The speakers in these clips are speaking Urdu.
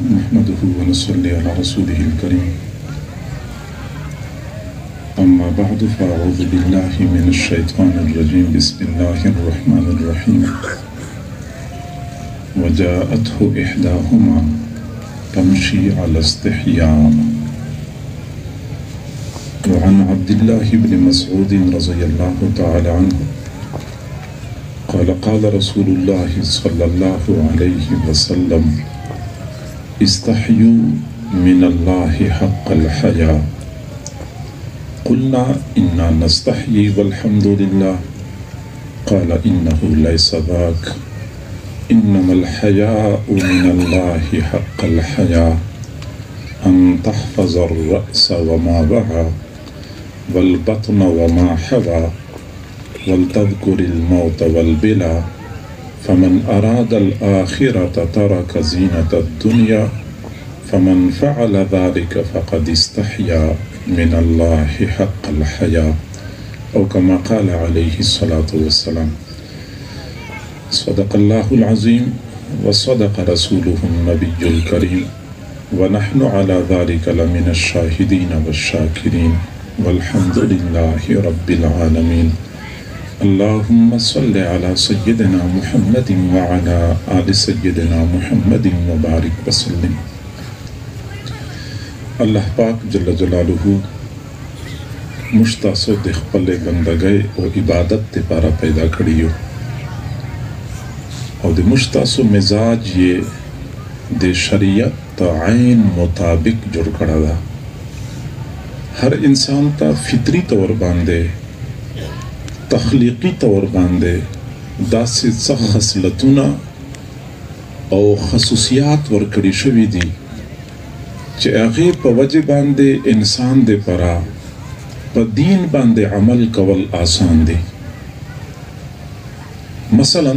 نحمده ونصلي على رسوله الكريم أما بعد فأعوذ بالله من الشيطان الرجيم بسم الله الرحمن الرحيم وجاءته إحداهما تمشي على استحياء وعن عبد الله بن مسعود رضي الله تعالى عنه قال قال رسول الله صلى الله عليه وسلم استحيوا من الله حق الحياء قلنا إنا نستحيي والحمد لله قال إنه ليس ذاك إنما الحياء من الله حق الحياء أن تحفظ الرأس وما وعى والبطن وما حوى ولتذكر الموت والبلا فمن أراد الآخرة ترك زينة الدنيا فمن فعل ذلك فقد استحيا من الله حق الحياء أو كما قال عليه الصلاة والسلام صدق الله العظيم وصدق رسوله النبي الكريم ونحن على ذلك لمن الشاهدين والشاكرين والحمد لله رب العالمين اللهم صل على سيدنا محمد وعلى آل سيدنا محمد وبارك وسلم اللہ پاک جل جلالہ مشتاسو دے خپل بندگی او عبادت تے پارا پیدا کریو او دے مشتاسو مزاج یہ دے شریعت تا عین مطابق جڑ کڑا دا ہر انسان تا فطری طور باندے تخلیقی طور باندے دا سے خصلتونا او خصوصیات ورکڑی شوی دی چه اغی پا وجہ باندے انسان دے پرا پا دین باندے عمل کول آسان دے مثلا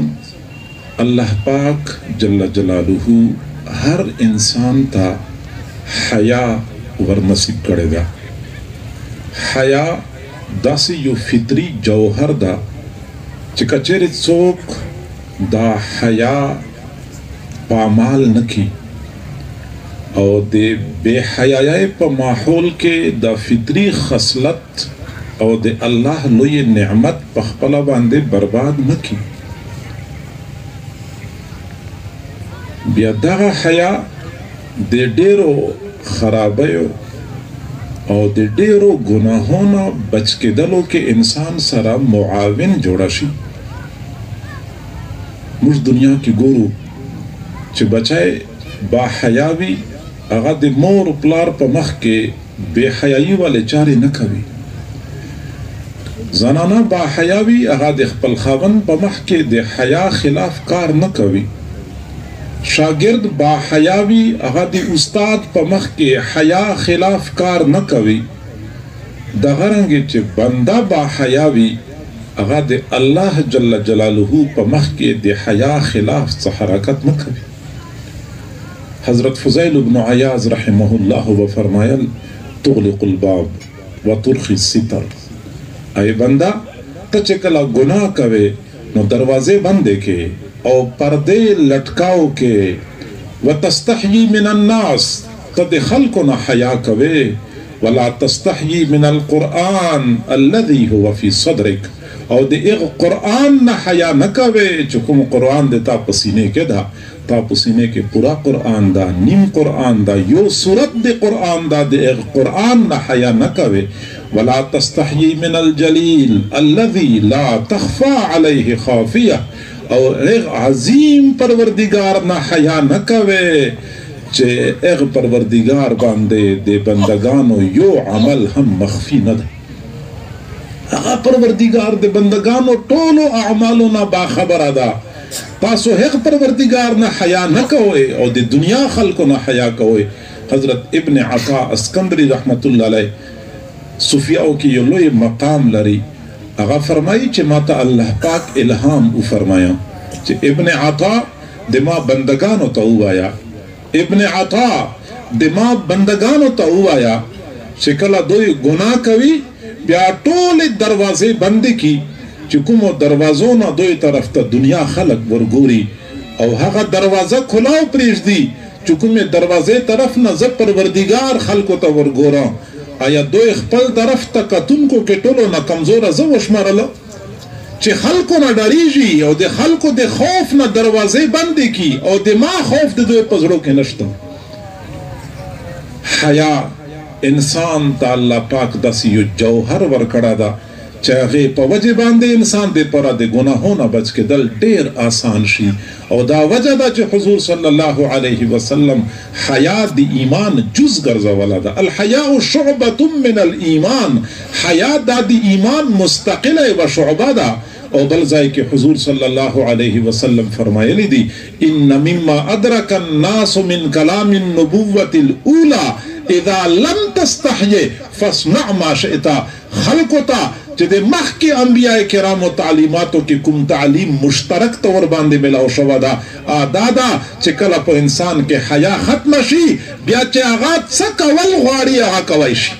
اللہ پاک جل جلالہ ہر انسان تا حیاء ورنصیب کرے گا حیاء دا سی یو فطری جوہر دا چکا چیر چوک دا حیاء پامال نکی او دے بے حیائی پا ماحول کے دا فطری خصلت او دے اللہ لوی نعمت پخپلا باندے برباد نکی بیا دا حیا دے ڈیرو خرابیو او دے ڈیرو گناہونا بچ کے دلو کے انسان سرا معاون جوڑا شی مجھ دنیا کی گورو چھ بچائے با حیاوی اغا دے مور پلار پا مخ کے بے حیائی والے چارے نکوی زنانا با حیاوی اغا دے خپل خاون پا مخ کے دے حیا خلاف کار نکوی شاگرد با حیاوی اغا دے استاد پا مخ کے حیا خلاف کار نکوی دا غرنگی چے بندہ با حیاوی اغا دے اللہ جل جلالہ پا مخ کے دے حیا خلاف حرکت نکوی حضرت فضیل بن عیاض رحمہ اللہ و فرمائل تغلق الباب و ترخی الستر اے بندہ تچکلا گناہ کوے نو دروازے بندے کے او پردے لٹکاؤ کے و تستحیی من الناس تد خلق نہ حیا کوے ولا تستحیی من القرآن الذي هو فی صدرک او دے اغ قرآن نہ حیا نہ کوے چکم قرآن دے تا پسینے کے دا تا پسینے کے پورا قرآن دا نیم قرآن دا یو سورت دے قرآن دا دے اغ قرآن نہ حیا نہ کوے ولا تستحیی من الجلیل الذي لا تخفى علیہ خافیہ او اغ عظیم پروردگار نہ حیا نہ کوے چے اغ پروردگار باندے دے بندگانو یو عمل ہم مخفی نہ دے اغا پروردگار دے بندگانو ٹولو اعمالو نہ باخبر ادا تاسو حق پروردگار نہ حیا نہ کوئے او دے دنیا خلقو نہ حیا کوئے حضرت ابن عطا اسکندری رحمت اللہ علیہ صوفیاؤ کی یہ لوی مقام لری اغا فرمائی چے ماتا اللہ پاک الہام او فرمایا چے ابن عطا دما بندگانو تا او آیا ابن عطا دما بندگانو تا او آیا شکلا دوی گناہ کوی بیا ٹول دروازے بندی کی چکم و دروازونا دوی طرف تا دنیا خلق ورگوری او هغه دروازه کلاو پریش دی چکم دروازے طرف نہ ز پروردگار خلقو تا ورگورا آیا دو اخپل طرف تا کتن کو کٹولو نہ کمزور ز وشمارلا چه خلقو نہ ڈریجی او دے خلقو دے خوف نہ دروازے بندی کی او دے ما خوف دے دو پزرو کے نشتا حیا انسان تا اللہ پاک دسی یو جوہر ورکڑا دا چاہے پا وجہ باندے انسان دے پرا دے گناہوں نہ بچ کے دل دیر آسان شی او دا وجہ دا چے حضور صلی اللہ علیہ وسلم حیاء دی ایمان جز گرزا والا دا الحیاء شعبت من الایمان حیاء دا دی ایمان مستقل و شعبہ دا او بلزائی کہ حضور صلی اللہ علیہ وسلم فرمائے لی دی ان مما ادرک الناس من کلام النبوت الاولا اذا لم تستحیے فاسنع ما شئتا خلقتا جدے مخ کے انبیاء کرام و تعلیماتوں کی کم تعلیم مشترک طور باندے ملاو شوادا دادا چکل پا انسان کے حیاء ختم شی بیا چے آغات سکول غواری آغا کوائشی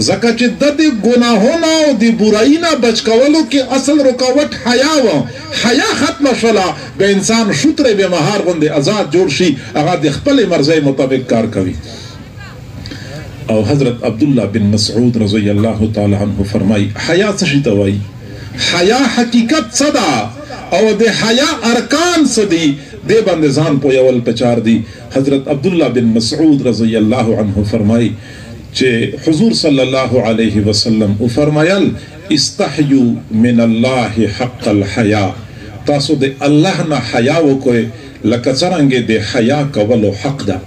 زکا چے دد گناہونا و دی برائینا بچکولو کی اصل رکاوٹ حیاء حیاء ختم شلا بے انسان شتر بے مہار گندے ازاد جوڑ شی آغا دی خپل مرزے مطابق کار کوی او حضرت عبداللہ بن مسعود رضی اللہ تعالی عنہ فرمائی حیاء سشتوائی حیاء حقیقت صدا او دے حیاء ارکان صدی دے بندزان پو یول پچار دی حضرت عبداللہ بن مسعود رضی اللہ عنہ فرمائی چے حضور صلی اللہ علیہ وسلم فرمایل استحیو من اللہ حق الحیاء تاسو دے اللہ نا حیاء وکوئے لکچرنگے دے حیاء کولو حق دا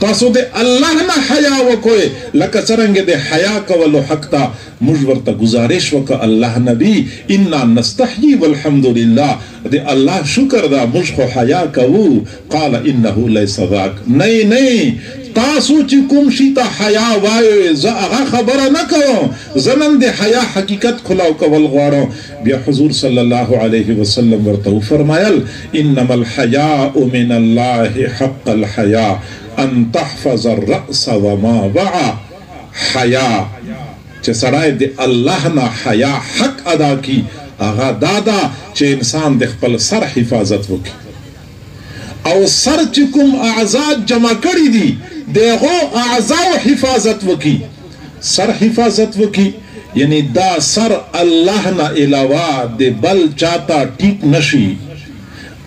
تاسو دے اللہ نا حیاء وکوئے لکا چرنگے دے حیاء کولو حق تا مجورتا گزارش وکا اللہ نبی انا نستحیی والحمدللہ دے اللہ شکر دا مجھو حیاء کوا قال انہو لیس ذاک نہیں تاسو چی کم شیتا حیاء وائے اغا خبر نکو زنن دے حیاء حقیقت کھلاو کول غوارو بیا حضور صلی اللہ علیہ وسلم ورطو فرمایل انما الحیاء من اللہ حق الحیاء ان تحفظ الرأس وما وعا حیاء چے سڑائے دے اللہ نا حیاء حق ادا کی آغا دادا چے انسان دے خپل سر حفاظت وکی او سر چکم اعضاء جمع کری دی دے غو اعضاء حفاظت وکی سر حفاظت وکی یعنی دا سر اللہ نا علاوہ دے بل چاہتا ٹھیک نشی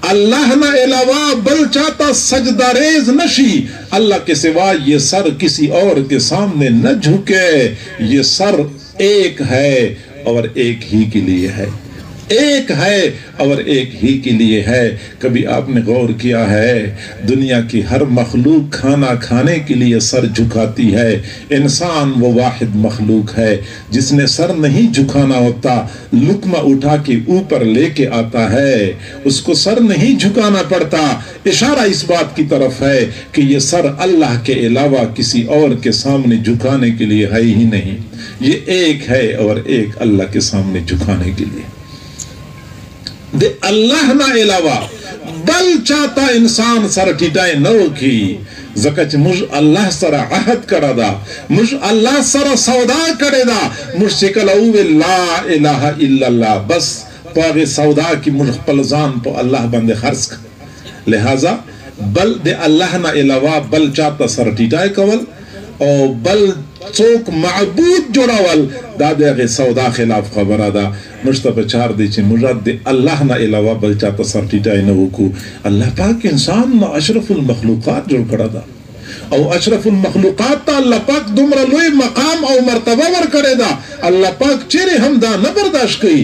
اللہ نہ علاوہ بل چاہتا سجدہ ریز نشی اللہ کے سوا یہ سر کسی اور کے سامنے نہ جھکے یہ سر ایک ہے اور ایک ہی کے لیے ہے ایک ہے اور ایک ہی کے لیے ہے کبھی آپ نے غور کیا ہے دنیا کی ہر مخلوق کھانا کھانے کے لیے سر جھکاتی ہے انسان وہ واحد مخلوق ہے جس نے سر نہیں جھکانا ہوتا لقمہ اٹھا کے اوپر لے کے آتا ہے اس کو سر نہیں جھکانا پڑتا اشارہ اس بات کی طرف ہے کہ یہ سر اللہ کے علاوہ کسی اور کے سامنے جھکانے کے لیے ہے ہی نہیں یہ ایک ہے اور ایک اللہ کے سامنے جھکانے کے لیے دے اللہ نہ علاوہ بل چاہتا انسان سر ٹھٹائے نو کی زکچ مجھ اللہ سر عہد کرا دا مجھ اللہ سر سودا کرے دا مجھ شکل اوے لا الہ الا اللہ بس پاگے سودا کی مجھ پلزان پو اللہ بندے خرس کا لہذا بل دے اللہ نہ علاوہ بل چاہتا سر ٹھٹائے کول او بل چوک معبود جوڑاول دا دے اگے سودا خلاف خبرہ دا مجھتا پچار دی چھے مجھت دے اللہ نہ علاوہ بل چاہتا سر ٹیٹائی نہ ہوکو اللہ پاک انسان نہ اشرف المخلوقات جوڑ کرا دا او اشرف المخلوقات تا اللہ پاک دمرا لوی مقام او مرتبہ ور کرے دا اللہ پاک چیرے ہم دا نہ برداشت کئی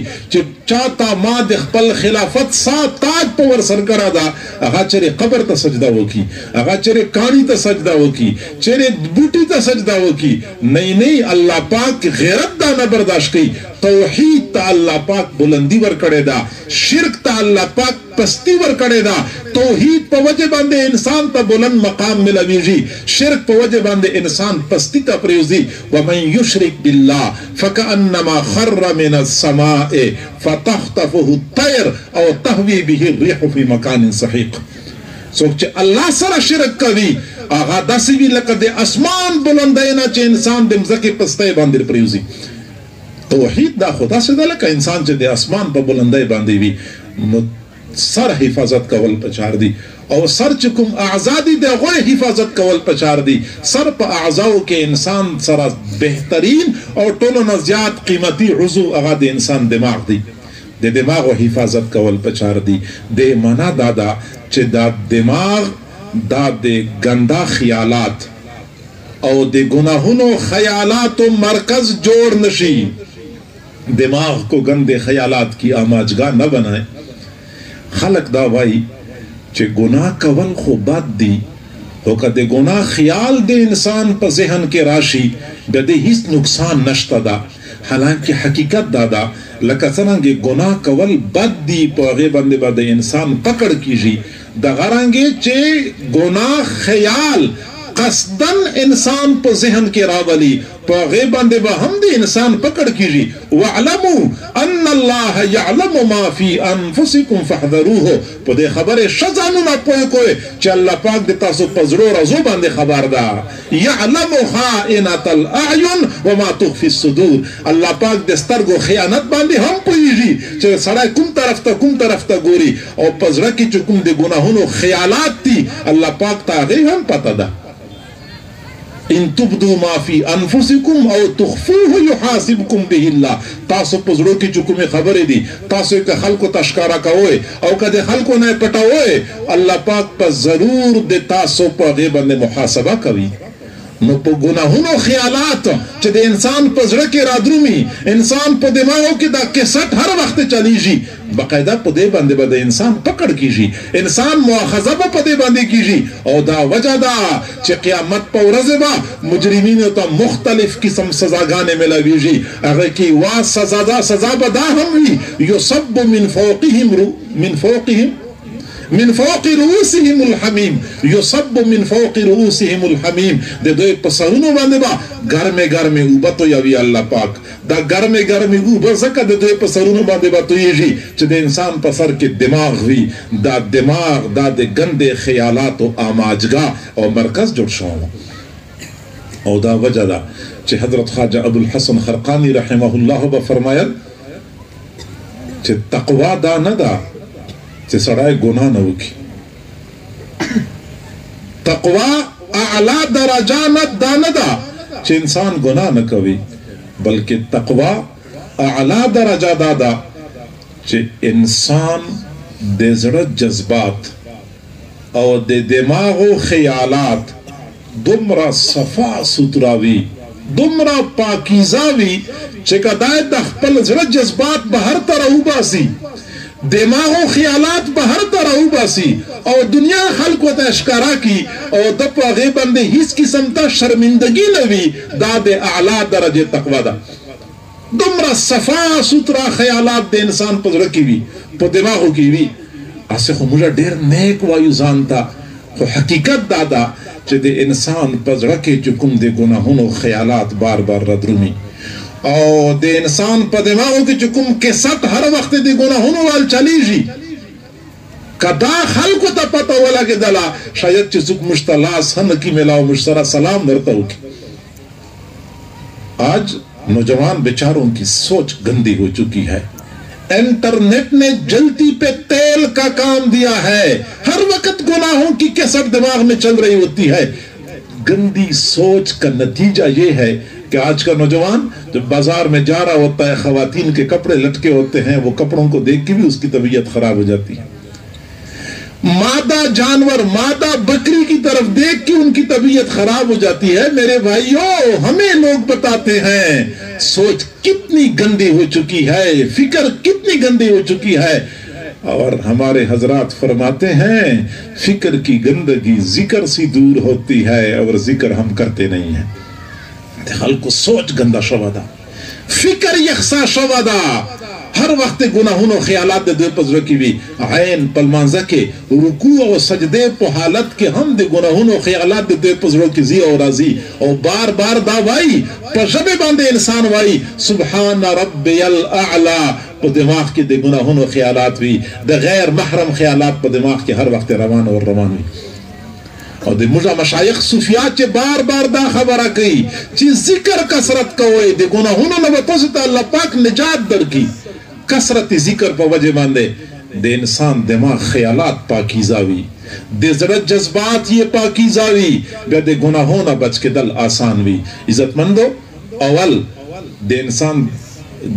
چاہتا ما دے خپل خلافت سات تاج پور سر کرا دا اگا چیرے قبر تا سجدہ ہو کی اگا چیرے کانی تا سجدہ ہو کی چیرے بوٹی تا سجدہ ہو کی نہیں اللہ پاک غیرت دا نہ برداشت کئی توحید تا اللہ پاک بلندی ور کرے دا شرک تا اللہ پاک پستی ور کرے دا توحید پا وجہ باندے انسان تا بلند مقام ملویجی شرک پا وجہ باندے انسان پستی تا پریوزی ومن یشرک باللہ فکأنما خر من السماء فتخطفه الطیر او تحوی به الریح فی مکان صحیق سوچے اللہ سر شرک کبھی آغا داسی بھی لکہ دے اسمان بلندینا چے انسان دے مزکی پستے باندر پریوزی توحید دا خدا سے دا لکا انسان چے دے اسمان پا بلندائی باندی بھی سر حفاظت کول پچار دی او سر چکم اعزادی دے غوی حفاظت کول پچار دی سر پا اعزاو کے انسان سر بہترین اور طولو نزیاد قیمتی عضو اغا دے انسان دماغ دی دے دماغ و حفاظت کول پچار دی دے منا دادا چے دا دماغ دا دے گندا خیالات او دے گناہنو خیالات و مرکز جوڑ نشی دماغ کو گندے خیالات کی آماجگاہ نہ بنائے خلق دا وائی چے گناہ کول خو بات دی ہو کہ دے گناہ خیال دے انسان پا ذہن کے راشی بدے ہیس نقصان نشتا دا حالانکہ حقیقت دادا لکہ سنانگے گناہ کول بات دی پا غیب بندے با دے انسان پکڑ کیجی دا غرانگے چے گناہ خیال قصدن انسان پا ذہن کے راولی پا غیبان دے با ہم دے انسان پکڑ کیجی وَعْلَمُوا أَنَّ اللَّهَ يَعْلَمُ مَا فِي أَنفُسِكُمْ فَحْذَرُوهُ پا دے خبر شزانو نا پوئے کوئے چا اللہ پاک دے تاسو پزرو رزو باندے خبر دا يَعْلَمُ خَائِنَةَ الْأَعْيُنِ وَمَا تُخْفِي الصُّدُورِ اللہ پاک دستر گو خیانت باندے ہم پوئیجی چا سڑائے کم طرف تا گوری اور پزرکی چکم دے گناہونو خیالات تی اللہ پاک تا غیب ہم پتا دا ان تبدو ما فی انفسکم او تخفوه یحاسبکم به اللہ تاسو پزرو کی چکمی خبری دی تاسو ایک خلقو تشکارا کہوئے او کدے خلقو نئے پٹاوئے اللہ پاک پا ضرور دے تاسو پا غیبن محاسبہ کوی نو پا گناہونو خیالات چھ دے انسان پا زرکی رادرومی انسان پا دماغوں کی دا کسٹ ہر وقت چلی جی باقاعدہ پا دے باندے با دے انسان پکڑ کی جی انسان مواخذہ پا دے باندے کی جی او دا وجہ دا چھ قیامت پا ورزبا مجرمین تا مختلف قسم سزاگانے ملاوی جی اگر کی واس سزا بدا ہم بھی یصب من فوق رؤوسهم الحمیم یصب من فوق رؤوسهم الحمیم دے دوئے پسرونو باندے با گرمے اوبا تو یاوی اللہ پاک دا گرمے اوبا زکا دے دوئے پسرونو باندے با تو یہ جی چھ دے انسان پسر کے دماغ ہوئی دا دماغ دا دے گندے خیالات و آماجگاہ اور مرکز جڑ شاؤں او دا وجہ دا چھ حضرت خواجہ ابو الحسن خرقانی رحمہ اللہ با فرمایا چھ تقوی دا ندا چھ سڑائے گناہ نہ ہوگی تقوی اعلی درجانت داندا چھ انسان گناہ نہ کوئی بلکہ تقوی اعلی درجہ دادا چھ انسان دے زڑت جذبات اور دے دماغ و خیالات دمرا صفا ستراوی دمرا پاکیزاوی چھ کدائے دخپل زڑت جذبات بہر طرح باسی دماغ و خیالات بہر طرح باسی اور دنیا خلق و تشکارا کی اور دپا غیبان دے ہیس قسم تا شرمندگی نوی دا دے اعلیٰ درجے تقوی دا دمرا صفا سترا خیالات دے انسان پزرکی بھی پا دماغو کی بھی آسے خو مجھا دیر نیک وایو زانتا خو حقیقت دادا چے دے انسان پزرکی چکم دے گناہون و خیالات بار بار ردرومی اور دے انسان پا دماغوں کی چکم کے ساتھ ہر وقت دے گناہونو وال چلی جی کدا خلقو تا پتا والا کے دلا شاید چی سک مشتلاس ہنکی ملاو مشترہ سلام درتا ہو کی آج نوجوان بیچاروں کی سوچ گندی ہو چکی ہے انٹرنیٹ نے جلتی پہ تیل کا کام دیا ہے ہر وقت گناہوں کی کیسٹ دماغ میں چل رہی ہوتی ہے گندی سوچ کا نتیجہ یہ ہے کہ آج کا نوجوان جب بازار میں جا رہا ہوتا ہے خواتین کے کپڑے لٹکے ہوتے ہیں وہ کپڑوں کو دیکھ کے بھی اس کی طبیعت خراب ہو جاتی ہے مادہ جانور مادہ بکری کی طرف دیکھ کے ان کی طبیعت خراب ہو جاتی ہے میرے بھائیوں ہمیں لوگ بتاتے ہیں سوچ کتنی گندی ہو چکی ہے فکر کتنی گندی ہو چکی ہے اور ہمارے حضرات فرماتے ہیں فکر کی گندگی ذکر سی دور ہوتی ہے اور ذکر ہم کرتے نہیں ہیں خلق کو سوچ گندہ شوادا فکر یخصا شوادا ہر وقت گناہون و خیالات دے پزر کی بھی عین پلمانزہ کے رکوع و سجدے پہ حالت کے ہم دے گناہون و خیالات دے پزر کی زی اور رازی اور بار بار دا وائی پجبے باندے انسان وائی سبحان ربی الاعلا پہ دماغ کی دے گناہون و خیالات بھی دے غیر محرم خیالات پہ دماغ کے ہر وقت روان اور روان بھی اور دے مجھا مشایخ صوفیات چے بار بار دا خبرہ کئی چی ذکر کسرت کوئے دے گناہون و نبتوستا اللہ پاک نجات در کی کسرت ذکر پا وجہ باندے دے انسان دماغ خیالات پاکیزہ وی دے زړه جذبات یہ پاکیزہ وی بیا دے گناہوں نہ بچ کے دل آسان وی عزت مندو اول دے انسان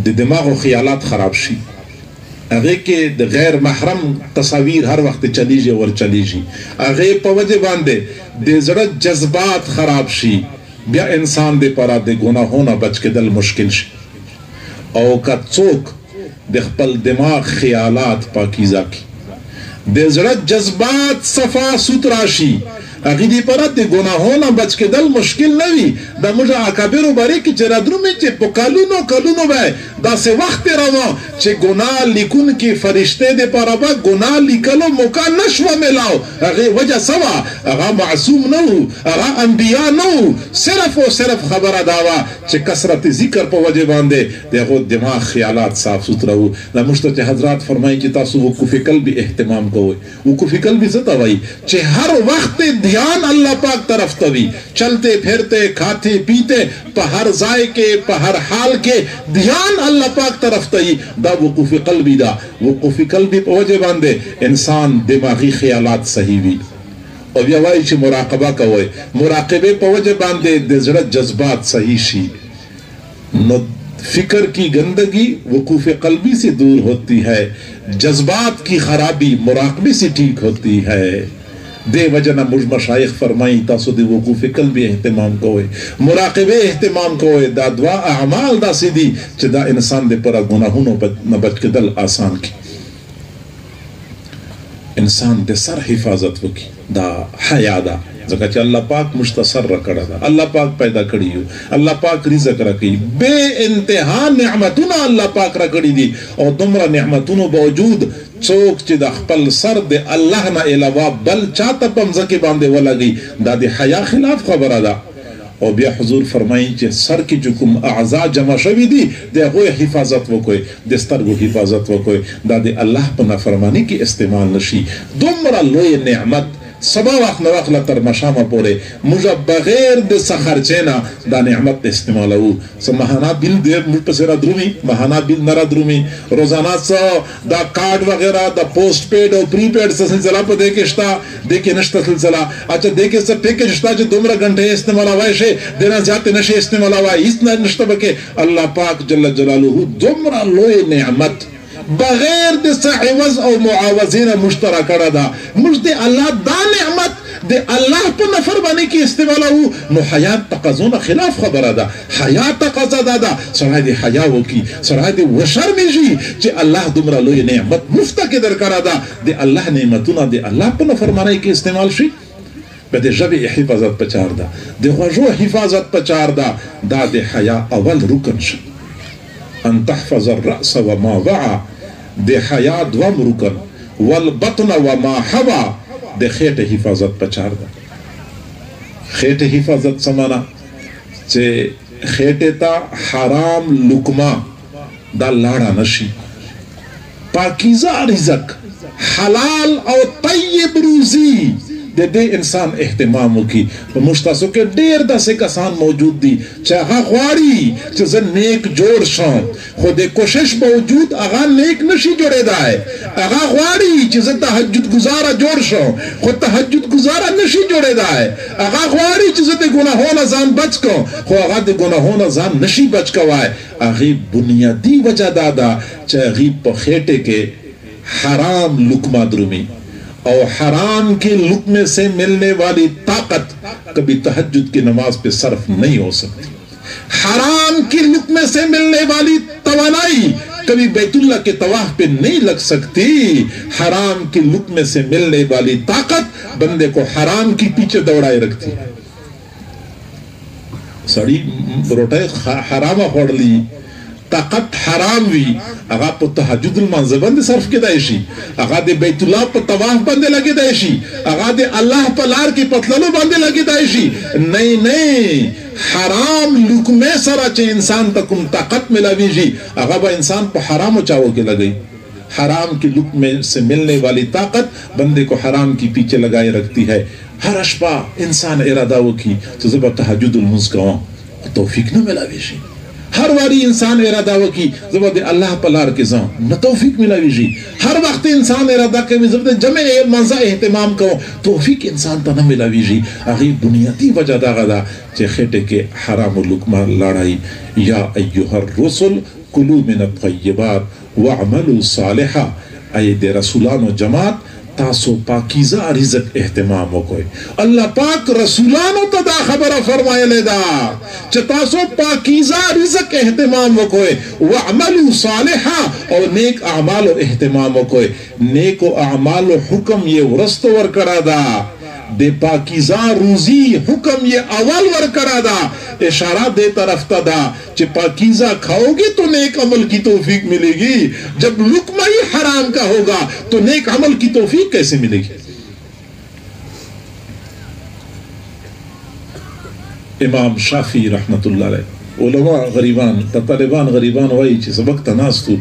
دے دماغ و خیالات خراب شی اگے کے غیر محرم تصاویر ہر وقت چلی جی اور چلی جی اگے پوجے باندے دے زړه جذبات خراب شی بیا انسان دے پرا دے گناہوں نہ بچ کے دل مشکل شی او کا چوک دے خپل دماغ خیالات پاکیزہ کی دے زړه جذبات صفا سترا شی اگی دی پرا دے گناہوں نہ بچ کے دل مشکل نوی دا مجھا اکابر و باری کی چرا درو میں چے کلونو بے دا سے وقت روا چے گناہ لکن کی فرشتے دے پرا با گناہ لکلو موقع نشو ملاو اگی وجہ سوا اگا معصوم نو اگا انبیاء نو صرف و صرف خبر داوا چے کسرت ذکر پا وجہ باندے دے خود دماغ خیالات صاف سترا ہو نا مشتر چے حضرات فرمائی چے تاسو وقوف قلبی اہتمام کوئے وقوف قلبی زتا وائی چے ہر وقت دھیان اللہ پاک طرف توی چلتے پھرتے کھاتے پیتے پہر ذائقے پہر حال کے دھیان اللہ پاک طرف توی دا وقوف قلبی دا وقوف قلبی پہ وجہ باندے انسان دماغی خیالات صحیح وی اور یہ وائی چھ مراقبہ کوئے مراقبے پہ وجہ باندے دزرت جذبات صحیح شی فکر کی گندگی وقوف قلبی سے دور ہوتی ہے جذبات کی خرابی مراقبے سے ٹھیک ہوتی ہے دے وجہ نہ مجھ مشایخ فرمائی تاسو دے وقوف قلبی اہتمام کوئے مراقبے اہتمام کوئے دا دعا اعمال دا سی دی چھ دا انسان دے پرا گناہوں نہ بچ کے دل آسان کی انسان دے سر حفاظت وکی دا حیا دا ذکر چھ اللہ پاک مشتصر رکڑا دا اللہ پاک پیدا کری ہو اللہ پاک رزق رکی بے انتہا نعمتنا اللہ پاک رکڑی دی اور دمرا نعمتنا باوجود چوک چی دا خپل سر دے اللہ نا علاوہ بل چاہتا پمزکی باندے والا گئی دا دے حیا خلاف خبر دا اور بیا حضور فرمائی چی سر کی چکم اعضاء جمع شوی دی دے غوی حفاظت وکوئے دے سترگو حفاظت وکوئے دا دے اللہ پنا فرمانی کی استعمال نشی دمرا لوی نعمت سبا وقت نوقت لتر مشامہ پورے مجھا بغیر دے سخرچینا دا نعمت استعمال ہو سو مہانا بل دے مجھ پسیرہ درومی مہانا بل نرہ درومی روزانہ سو دا کارڈ وغیرہ دا پوسٹ پیڈ اور پری پیڈ سے سلسلہ پہ دیکھشتا دیکھے نشتا سلسلہ اچھا دیکھے سر پیکشتا جو دمرہ گھنٹے استعمال ہوئے شے دینا زیادہ نشے استعمال ہوئے اس نشتا بکے اللہ پاک جل جلالہ دمرہ لوئے نعمت بغیر دے سعوز او معاوزین مشترکڑا دا مجھ دے اللہ دا نعمت دے اللہ پر نفر بانے کی استعمال ہو نو حیات تقضون خلاف خبر دا حیات تقضا دا دا سرائے دے حیاو کی سرائے دے وشر میں جی چے اللہ دمرا لوی نعمت مفتا کے در کرا دا دے اللہ نعمتونا دے اللہ پر نفر بانے کی استعمال شی دے جب حفاظت پچار دا دے غجو حفاظت پچار دا دا دے حیا اول رکن شا ان تحفظ الرأس وما وعا دے حیا دوام رکن والبطن وما حوا دے خیٹ حفاظت پچار دا خیٹ حفاظت سمانا چے خیٹ تا حرام لکما دا لاڑا نشی پاکیزہ رزق حلال او طیب روزی دے دے انسان احتمام کی مشتاسو کے دیر دا سے کسان موجود دی چاہا غواری چاہا نیک جوڑ شان خودے کوشش موجود اگا نیک نشی جوڑے دا ہے اگا غواری چاہا تحجد گزارا جوڑ شان خود تحجد گزارا نشی جوڑے دا ہے اگا غواری چاہا تے گناہوں نظام بچ کو خود اگا تے گناہوں نظام نشی بچ کو آئے اگی بنیادی وجہ دادا چاہا غیب پا خیٹے کے حرام لکمہ درمی اور حرام کے لقمے سے ملنے والی طاقت کبھی تہجد کی نماز پہ صرف نہیں ہو سکتی حرام کے لقمے سے ملنے والی توانائی کبھی بیت اللہ کے طواف پہ نہیں لگ سکتی حرام کے لقمے سے ملنے والی طاقت بندے کو حرام کی پیچھے دوڑائے رکھتی ہے سڑی روٹے حرامہ خوڑ لی طاقت حرام وی اگا پا تحجد المنزل بندے صرف کے دائشی اگا دے بیت اللہ پا طواف بندے لگے دائشی اگا دے اللہ پا لار کی پتللو بندے لگے دائشی نہیں حرام لکمے سرا چے انسان تکم طاقت ملاوی جی اگا با انسان پا حرام چاہو کے لگئی حرام کی لکمے سے ملنے والی طاقت بندے کو حرام کی پیچھے لگائے رکھتی ہے ہر اشپا انسان ارادہ کی تو زبا تحجد المنزل توفیق نہ ملاوی جی ہر واری انسان ارادہ وکی زبد اللہ پلار کے زان نہ توفیق ملاوی جی ہر وقت انسان ارادہ کے زبد جمع منزہ اہتمام کو توفیق انسان تا نہ ملاوی جی اگی بنیادی وجہ دا غدا چے خیٹے کے حرام و لکمہ لڑائی یا ایوہ الرسل کلو من الطیبات وعملوا صالحا اے دے رسولان و جماعت تاسو پاکیزہ رزق اہتمام ہوئے اللہ پاک رسولانو تدا خبر فرمائے لیدا چھ تاسو پاکیزہ رزق اہتمام ہوئے وعملوا صالحا اور نیک اعمال و اہتمام ہوئے نیک و اعمال و حکم یہ ورستو ورکڑا دا دے پاکیزہ روزی حکم یہ اول ورکڑا دا اشارہ دے طرف تا دا چھ پاکیزہ کھاؤ گے تو نیک عمل کی توفیق ملے گی جب لقمہ ہی حرام کا ہوگا تو نیک عمل کی توفیق کیسے ملے گی امام شافعی رحمت اللہ علیہ علماء غریبان طالبان غریبان وائی چھ سبق تناستو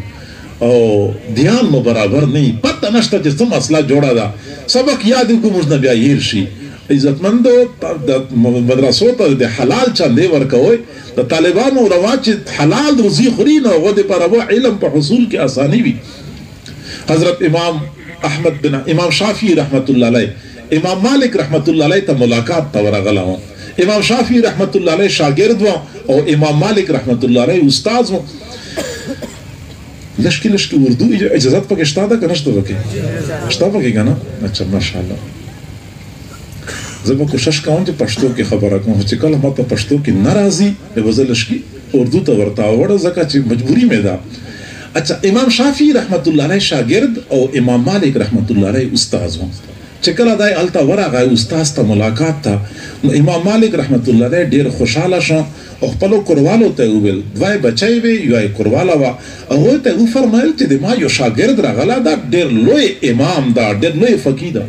او دھیان مو برابر نہیں پتہ نشتا جس تم اصلہ جوڑا دا سبق یادی کو مجھنا بیا ہیرشی عزت مندو مدرسو تا دے حلال چاندے ورکا ہوئے دا طالبان و رواج حلال رزی خورین و غد پر ابو علم پر حصول کی آسانی بھی حضرت امام شافعی رحمت اللہ علیہ امام مالک رحمت اللہ علیہ تا ملاقات تا ورغلا ہوں امام شافعی رحمت اللہ علیہ شاگرد ہوں اور امام مالک رحمت اللہ علیہ استاذ ہوں لشکی اردو اجازت پاک اشتادا کا نشتو بکی اشتا پاکی گا نا اچھا ماشاءاللہ زبا کوشش کاؤں جو پشتو کی خبر رکھوں چکل ہم اپا پشتو کی نرازی بے وزا لشکی اردو تا ورطا وڑا زکا چی مجبوری میں دا اچھا امام شافعی رحمت اللہ علیہ شاگرد اور امام مالک رحمت اللہ علیہ استاذ ہوں چکل ادائی علتا ورا گئے استاذ تا ملاقات تا امام مالک رحمت اللہ علیہ دیر خوشحالا شاں اور پلو کروالو تے اویل دوائے بچائی وے یوائے کروالا وا اوہ تے او فرمائل تی دیما یو شاگرد را غلا دا دیر لوئے امام دا دیر لوئے فقی دا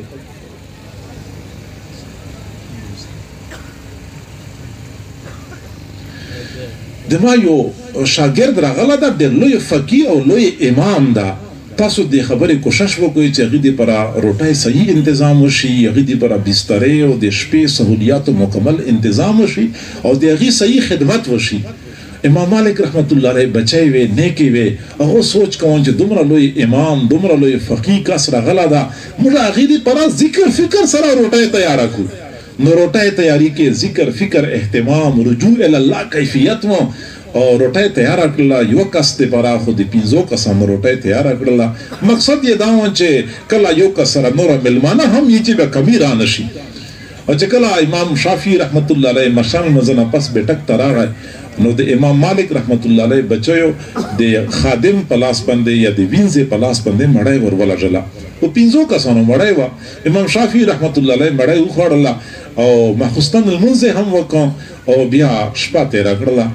دیما یو شاگرد را غلا دا دیر لوئے فقی اور لوئے امام دا تاسو دے خبری کوشش وہ کوئی چاہی دی پرا روٹائی صحیح انتظام ہوشی یغی دی پرا بسترے اور دے شپے سہولیات و مکمل انتظام ہوشی اور دے اغی صحیح خدمت ہوشی امام مالک رحمت اللہ علیہ بچائی وے نیکی وے اگو سوچ کون چے دمرا لوئی امام دمرا لوئی فقی کا سرا غلا دا مجھا اغی دی پرا ذکر فکر سرا روٹائی تیارا کو نو روٹائی تیاری کے ذکر فکر احتمام رجوع اللہ کیفیت میں اور روٹائی تیارا کرلا یو کس تے پارا خودی پینزو کسا روٹائی تیارا کرلا مقصد یہ داون چے کلا یو کسا نورا ملمانا ہم یہ چے بے کمی رانشی اور چے کلا امام شافعی رحمت اللہ علیہ مرشان مزنہ پس بیٹک ترا رہا نو دے امام مالک رحمت اللہ علیہ بچویو دے خادم پلاس پندے یا دے وینزے پلاس پندے مڑائی وروالا جلا وہ پینزو کسانو مڑائی وا امام شافعی رحمت اللہ علیہ مڑائی اخوڑ اللہ اور محخستان المنزے ہم وکاں اور بیا شپا تیرا کرلا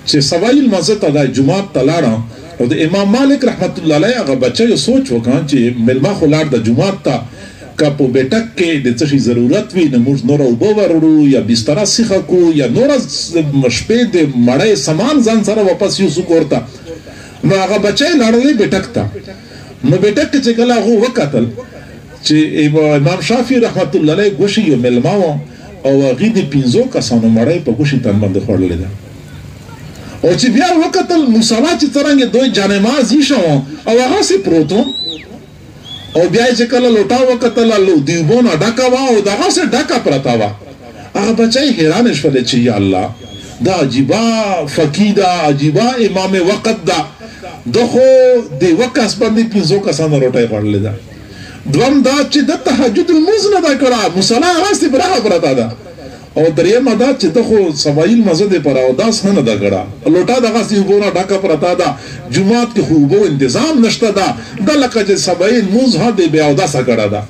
چھ سوائل مزد ادائی جماعت تلاڑا اور دے امام مالک رحمت اللہ علیہ اگر بچہ یہ سوچ وکاں چھ ملما خلار دا جماعت تا کپو بیٹک کے دے چشی ضرورت وی نموز نورا اوبو رو یا بسترہ سیخا کو یا نورا مشپے دے مڑے سامان زن سارا واپس یو سکورتا نو اگر بچہ لڑے بیٹک تا نو بیٹک کے چکلا اگو وقتل چھ امام شافعی رحمت اللہ علیہ گوشی یو ملماو او غید پینزو کسانو مڑے پا گوشی تن بند خوڑ لیدا اور چی بیا وقت المصالح چی ترنگے دوئی جانماز ہی شاہوں اور وہاں سے پروتوں اور بیائی چکل لوٹا وقت اللہ دیوبونا ڈاکا وا اور داغا سے ڈاکا پرتا وا آگا بچائی حیرانش فلے چی یا اللہ دا عجیبا فقیدہ عجیبا امام وقت دا دخو دے وقت اسپندی پینزو کا سانا روٹائی پڑھ لے دا دوام دا چی دا تحجد الموزن دا کرا مصالح آغاز تی براہ پرتا دا اور دریا مدا چی دخو سوائل مزد پر او داس نہ دا گڑا لوٹا دا غاسی ہوبونا ڈاکا پر اتا دا جماعت کے خوبو انتظام نشتا دا دا لکا چی سوائل موز ہاں دے بے او دا سا گڑا دا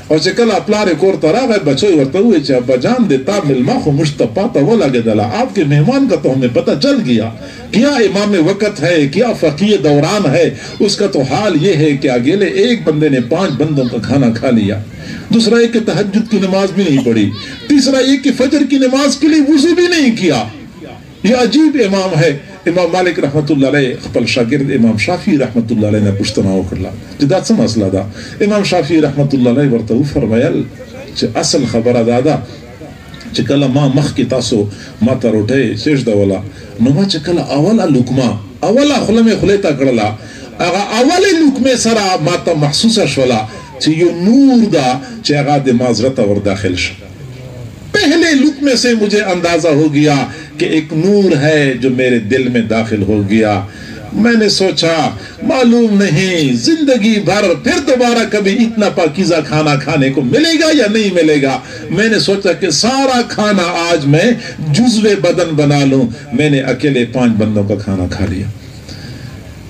اور چکل اپلارے کور ترا گئے بچوئی ورطا ہوئے چی ابا جان دیتا ملما خو مشتپاتا وہ لگے دلا آپ کے مہمان کا تو ہمیں پتہ چل گیا کیا امام وقت ہے کیا فقی دوران ہے اس کا تو حال یہ ہے کہ اگلے ایک بندے نے 5 بندوں کا کھانا کھا لیا دوسرا ایک کہ تہجد کی نماز بھی نہیں پڑھی تیسرا ایک کہ فجر کی نماز کے لیے وضو بھی نہیں کیا یہ عجیب امام ہے امام مالک رحمت اللہ علیہ خپل شاگرد امام شافعی رحمت اللہ علیہ نے پوچھتنا وکړه چې دا څه مسله ده امام شافعی رحمت الله علیہ ورته فرمایل چې اصل خبره ده چې کله ما مخ کې تاسو ما ته روټه سجده ولا نو ما چې کله اوله لقمه اوله خوله مې خولې ته کړله هغه اولې لقمې سره ما ته محسوسه شوله چې یو نور دا چې هغه د ما زړه ته ور داخل شو. پہلے لقمے سے مجھے اندازہ ہو گیا کہ ایک نور ہے جو میرے دل میں داخل ہو گیا. میں نے سوچا معلوم نہیں زندگی بھر پھر دوبارہ کبھی اتنا پاکیزہ کھانا کھانے کو ملے گا یا نہیں ملے گا. میں نے سوچا کہ سارا کھانا آج میں جزو بدن بنا لوں. میں نے اکیلے 5 بندوں کا کھانا کھا لیا.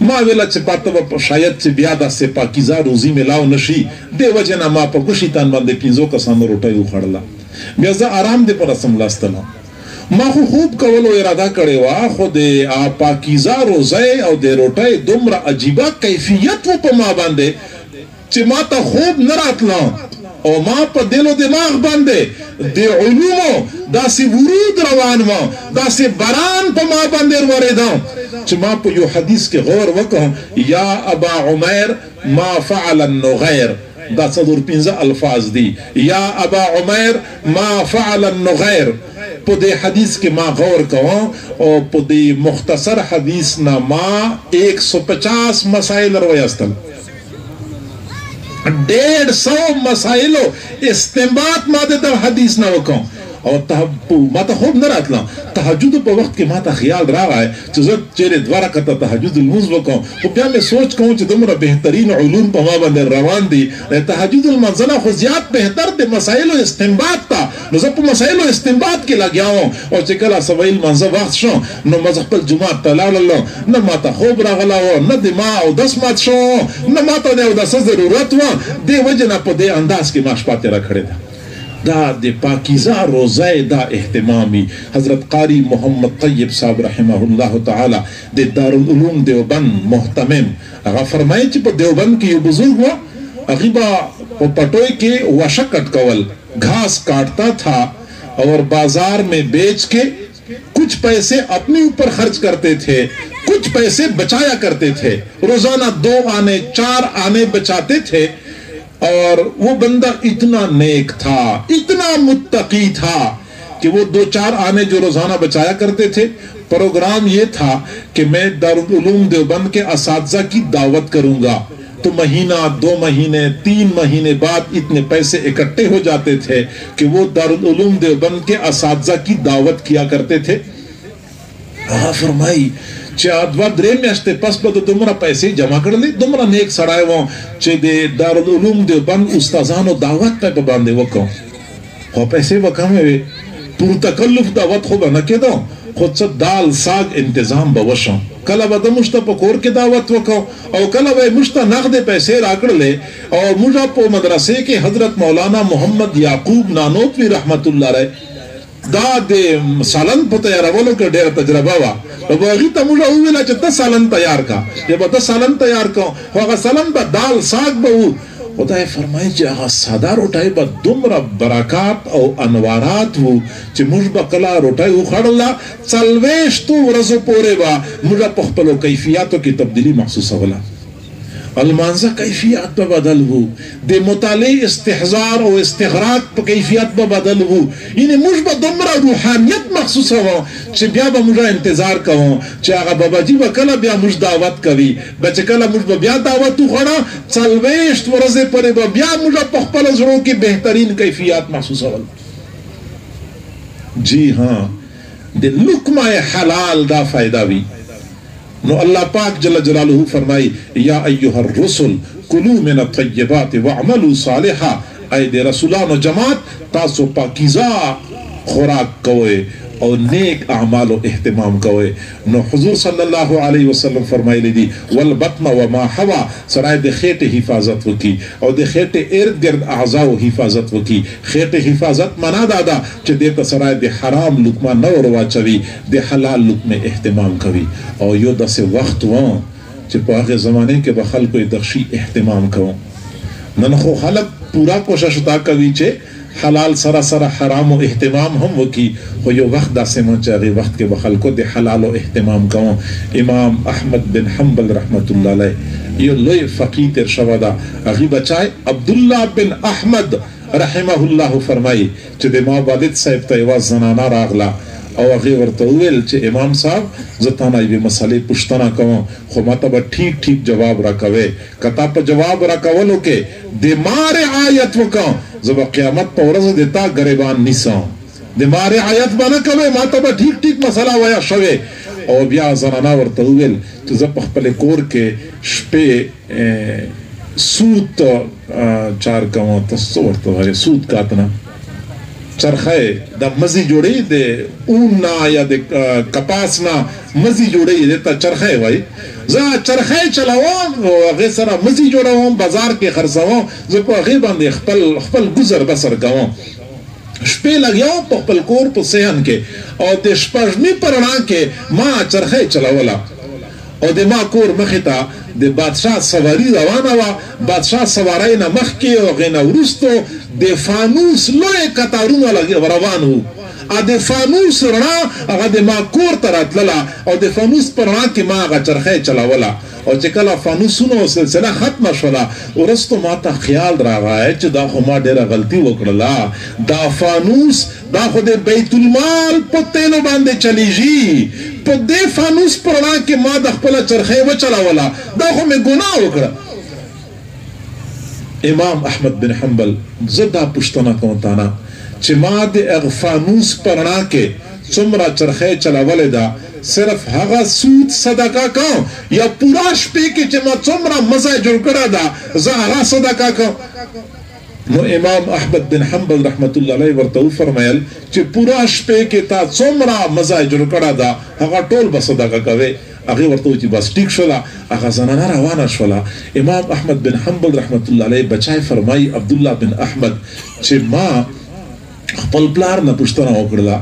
ما ویلا چې پاته شاید چې بیا داسې پاکیزه روزي ملاو نشي دې وجه نه ما په ګوشي تن باندې 5 کسانو روټۍ وخوړله. بیا زه آرام دې پر سملاستلم. ما خو خوب کولو اراده کړې وه خو د پاکیزه روزۍ او د روټۍ دومره عجیبه کیفیت و په ما باندې چې ما ته خوب نه راتله او ما په دل و دماغ باندې د علومو داسې ورود روان و داسې باران په ما باندې ورېده چې ما په یو حدیث کې غور وکړم یا ابا عمیر ما فعل النغیر. دا 4-5 الفاظ دی یا ابا عمیر ما فعل النغیر. په دې حدیث کې ما غور کوم او په دې مختصر حدیث نه ما 150 مسائل روایستل 150 مسائلو استنباط ما د حدیث نه وکم او ما ته خوب نه راتله. تهجد په وخت کې ما ته خیال راغی چې زه چیرې 2 رکعته تهجد لمونځ وکم خو بیا مې سوچ کوم چې دومره بهترین علوم په ما باندې روان دي تهجد المنزل نه خو زیات بهتر د مسایلو استنباط ته نو زه په مسایلو استنباط کې لګیا وم او چې کله سویل منځه وخت شو نو ما خپل جماعت ته لاړم نه ما ته خوب راغلی و نه د ما اودس مات شو نه ما ته د اودس ضرورت و دې وجې نه په دې انداز کې ما شپه تېره کړې ده. دا د پاکیزه روزه دا اهتمامي حضرت قاری محمد طیب صاحب رحمه الله تعالی د دارالعلوم دیوبند محتمم هغه فرمایي چې په دیوبند کې یو بزرگ و هغه با په پټوي کې وشه کټ کول گھاس کاٹتا تھا اور بازار میں بیچ کے کچھ پیسے اپنے اوپر خرچ کرتے تھے کچھ پیسے بچایا کرتے تھے. روزانہ 2 آنے 4 آنے بچاتے تھے اور وہ بندہ اتنا نیک تھا اتنا متقی تھا کہ وہ 2-4 آنے جو روزانہ بچایا کرتے تھے پروگرام یہ تھا کہ میں دارالعلوم دیوبند کے اساتذہ کی دعوت کروں گا تو مہینہ 2 مہینے 3 مہینے بعد اتنے پیسے اکٹھے ہو جاتے تھے کہ وہ دارالعلوم دیوبند کے اساتذہ کی دعوت کیا کرتے تھے. فرمائی چې 2-3 میاشتې پس به دومره پیسې جمع کړلې دومره نیک سړی وم چې د دارالعلوم دیوبند استادانو دعوت ته په باندې وکړم خو پیسې به کمې وې پور تکلف دعوت خو به نه کېدو خو څه دال ساگ انتظام به وشم کله به د موږ ته په کور کې دعوت وکړو او کله به موږ ته نغدې پیسې راکړلې او موږ په مدرسې کې حضرت مولانا محمد یعقوب نانوتوي رحمت الله علیه دا د سالن په تیارولو کې ډېره تجربه وه او هغې ته موږ وویله چې ته سالن تیار کا یا به ته سالن تیار کو خو هغه سالن به دال ساگ به وو خدای فرمایي چې هغه ساده روټۍ به دومره برکات او انوارات وو چې موږ به کله روټۍ وخوړله 40 ورځو پورې به موږ په خپلو کیفیاتو کې تبدیلي محسوسوله. المانزه کیفیت به بدل وو د مطالعه استحضار او استغراق په کیفیت به بدل وو یعنی موږ به دومره روحانیت محسوسوو چې بیا به موږ انتظار کوو چې هغه باباجي به کله بیا موږ دعوت کوي به چې کله موږ به بیا دعوت وخوړه 40 ورځې پورې به بیا موږ په خپلو زړو کې بهترین کیفیات محسوسول. جی ہاں د لقمه حلال دا فائدہ وی نو اللہ پاک جل جلالہ فرمائی یا ایها الرسل کلوا من الطیبات واعملوا صالحا اے دے رسولان و جماعت تاسو پاکیزہ خوراک کوئے اور نیک اعمال و اہتمام کوئے. نو حضور صلی اللہ علیہ وسلم فرمائی لی دی والبطن وما حوا سرائے دے خیٹ حفاظت وکی اور دے خیٹ ارد گرد اعضاء حفاظت وکی. خیٹ حفاظت منا دادا چھ دیتا سرائے دے حرام لکمہ نو روا چوی دے حلال لکمہ اہتمام کوی اور یو دا سے وقت وان چھ پاک زمانے کے بخل کوئی دخشی اہتمام کون ننخو خلق پورا کوشش تا کوی چھ حلال سرا سرا حرام و اہتمام ہم وکی خو یو وقت دا سمن چاہی وقت کے بخل کو دے حلال و اہتمام کون. امام احمد بن حنبل رحمت اللہ علیہ یہ لوی فقیر تر شوادا اغی بچائے عبداللہ بن احمد رحمہ اللہ فرمائی چھ دے ماں والد صاحب تا یواز زنانا راغلا او هغه ورته وویل چې امام صاحب زه تانه یوې مسلې پوښتنه کوم خو ماته به ټیک ټیک جواب راکوې که تا په جواب راکولو کې د ما رعایت وکړم زه به قیامت په ورځ د تا ګریبان نیسم د ما رعایت به نه کوې ماته به ټیک ټیک مسله ویه شوې او بیا زنانه ورته وویل چې زه په خپل کور کې شپې سود چار کوم تاسو ورته وایي سود کاتنه چرخه دا مزی جوړی د اون نه یا د کپاس نه مزی جوړی د ته چرخه وای زه چرخه چلاوم او هغه سره مزی جوړوم بازار کې خرڅوم زه په هغه باندې خپل گزر بسر کوم شپې لګیاو په خپل کور په صحن کې او د شپږمې په رڼا کې ما چرخه چلاوله او د ما کور مخې ته د بادشاه سواری روانه وه بادشاه سواری نه مخکې او هغې نه وروستو د فانوس لوی کتارونه روان وو ا د فانوس رڼا هغه د ما کور ته راتلله او د فانوس په رڼا کې ما هغه چرخه چلاوله او چې کله فانوسونو سلسله ختمه شوله وروستو ما ته خیال راغی چې دا خو ما ډېره غلطي وکړله دا فانوس دا خو د بیت المال په تیلو باندې چلیږي په دې فانوس په رڼا کې ما د خپله چرخه وچلاوله دا خو مې ګناه وکړه امام احمد بن حنبل زه دا پوښتنه کوم تانه چې ما د هغه فانوس په رڼا کې څومره چرخه چلاولې ده صرف هغه سود صدقه کوم یا پورا شپې کې چې ما څومره مزه جوړ کړه ده زه هغه صدقه کوم نو امام احمد بن حنبل رحمت الله علیه ورته وفرمایل چې پورا شپې کې تا څومره مزه جوړ کړه ده هغه ټول به صدقه کوي هغه ورته چې بس ټیک شوله هغه زنانه روانه شوله امام احمد بن حنبل رحمت الله علیه بچای فرمایي عبدالله بن احمد چې ما خپل پلار نه پوښتنه وکړله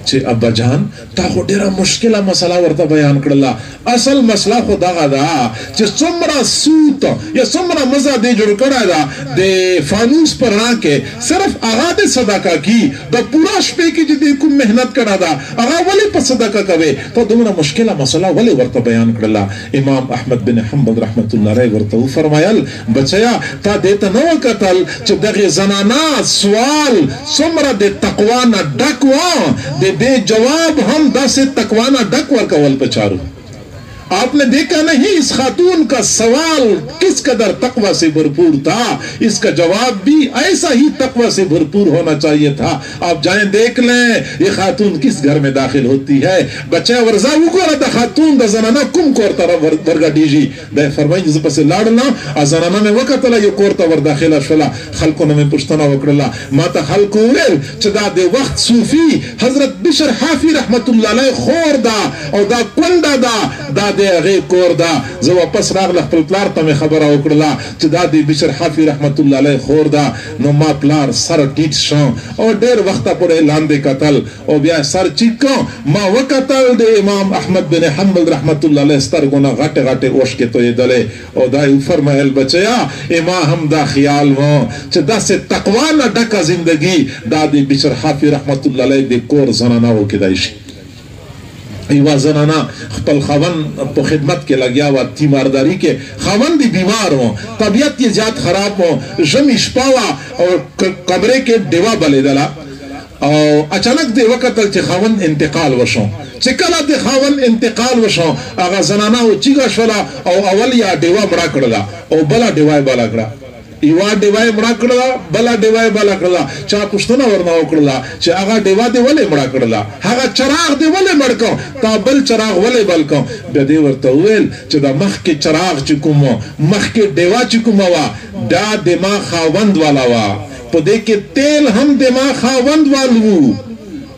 چې ابا جان تا خو ډیره مشکله مسله ورته بیان کړله اصل مسله خو دغه ده چې څومره سود یا څومره مزه دې جوړ کړی ده د فانوس په رڼا کې صرف هغه د صدقه کی د پورا شپې کې چې دې کوم محنت کړی ده هغه ولې په صدقه کوي ته دومره مشکله مسله ولې ورته بیان کړله امام احمد بن حنبل رحمت الله علیه ورته وفرمایل بچیا تا دې ته نه وکتل چې دغه زنانه سوال څومره د تقوا نه ډک و بے جواب ہم دا سے تقوانا ڈک ورکول پچارو آپ نے دیکھا نہیں اس خاتون کا سوال کس قدر تقوی سے بھرپور تھا اس کا جواب بھی ایسا ہی تقوی سے بھرپور ہونا چاہیے تھا آپ جائیں دیکھ لیں یہ خاتون کس گھر میں داخل ہوتی ہے بچہ ورزا وکورا دا خاتون دا زنانا کم کورتا ورگا دیجی دا فرمائی جز پس لاڑنا زنانا میں وقت اللہ یہ کورتا ور داخل شلا خلقوں میں پشتنا وکرلا ما تا خلقوں ویل چدا دے وقت صوفی حضرت بشر حافی رحمت اللہ علیہ خور دا او دا کنڈا دا دے غیر کور دا زو واپس راغله خپل پلار ته خبره وکړه چې دا دی بشر حافی رحمت الله علیه خور دا نو ما پلار سر ټیټ شو او ډېر وخت پورې لاندې قتل او بیا سر چیکو ما وکتل د امام احمد بن حنبل رحمت الله علیه سترګونه غټه غټه اوښ کې تویدلې او دا فرمایل بچیا اما هم دا خیال وو چې دا سه تقوا نه ډکه زندگی دا دی بشر حافی رحمت الله علیه د کور زنانه وکړای شي ایوا زنانا خپل خاون په خدمت کې لګیا و تیمارداری کې خاون دی بیمار و طبیعت یې زیات خراب و ژمی شپه وه او کمرې کې ډیوه بلیدله او اچانک دی وکتل چې خاون انتقال وشو چې کله د خاون انتقال وشو هغه زنانه چیغه شوله او اول یا ډیوه مړه کړله او بله ډیوه یې بله کړه ایوا ډیوای مړه کړله بله ډیوای بله کړله چا پوښتنه ورنه وکړله چې هغه ډیوه دې ولې مړه کړله هغه چراغ دې ولې مړ کړ تا بل چراغ ولې بل کړ بیا دې ورته وویل چې دا مخکې چراغ چې کوم مخکې ډیوه چې کومه وه دا د ما خاوند والا وه په دې کې تیل هم د ما خاوند وال وو